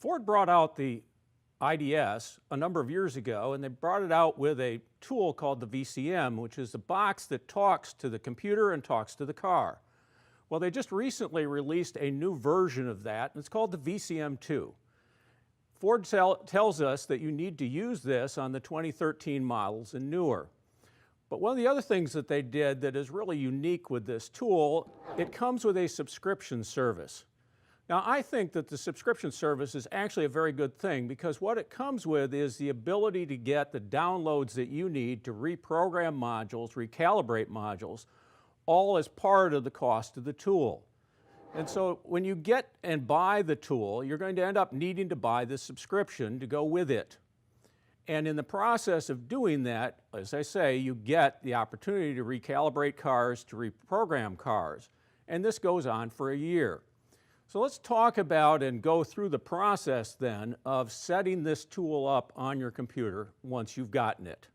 Ford brought out the IDS a number of years ago, and they brought it out with a tool called the VCM, which is a box that talks to the computer and talks to the car. Well, they just recently released a new version of that, and it's called the VCM2. Ford tells us that you need to use this on the 2013 models and newer. But one of the other things that they did that is really unique with this tool, it comes with a subscription service. Now, I think that the subscription service is actually a very good thing because what it comes with is the ability to get the downloads that you need to reprogram modules, recalibrate modules, all as part of the cost of the tool. And so when you get and buy the tool, you're going to end up needing to buy the subscription to go with it. And in the process of doing that, as I say, you get the opportunity to recalibrate cars, to reprogram cars. And this goes on for a year. So let's talk about and go through the process then of setting this tool up on your computer once you've gotten it.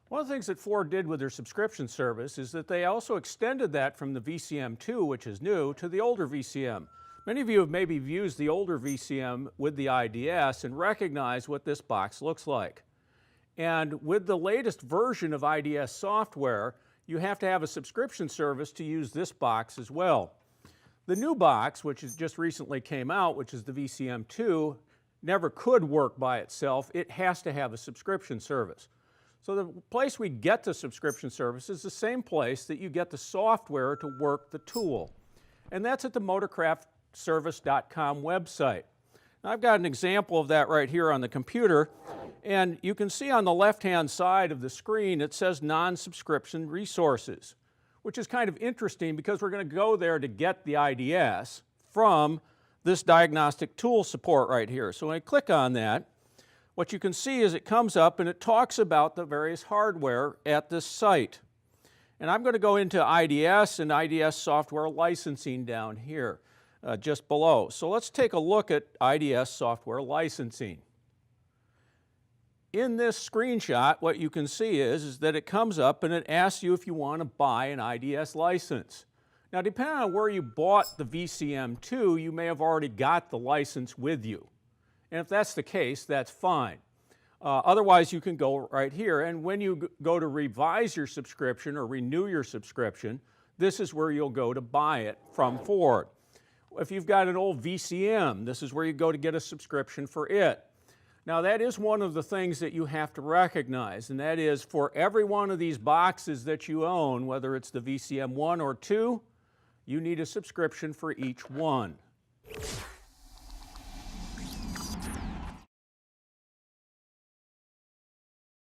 One of the things that Ford did with their subscription service is that they also extended that from the VCM2, which is new, to the older VCM. Many of you have maybe used the older VCM with the IDS and recognize what this box looks like. And with the latest version of IDS software, you have to have a subscription service to use this box as well. The new box, which has just recently came out, which is the VCM2, never could work by itself. It has to have a subscription service. So the place we get the subscription service is the same place that you get the software to work the tool. And that's at the motorcraftservice.com website. Now, I've got an example of that right here on the computer. And you can see on the left-hand side of the screen, it says non-subscription resources, which is kind of interesting because we're going to go there to get the IDS from this diagnostic tool support right here. So when I click on that, what you can see is it comes up and it talks about the various hardware at this site. And I'm going to go into IDS and IDS software licensing down here, just below. So let's take a look at IDS software licensing. In this screenshot, what you can see is that it comes up and it asks you if you want to buy an IDS license. Now, depending on where you bought the VCM2, you may have already got the license with you. And if that's the case, that's fine. Otherwise, you can go right here. And when you go to revise your subscription or renew your subscription, this is where you'll go to buy it from Ford. If you've got an old VCM, this is where you go to get a subscription for it. Now, that is one of the things that you have to recognize, and that is for every one of these boxes that you own, whether it's the VCM 1 or 2, you need a subscription for each one.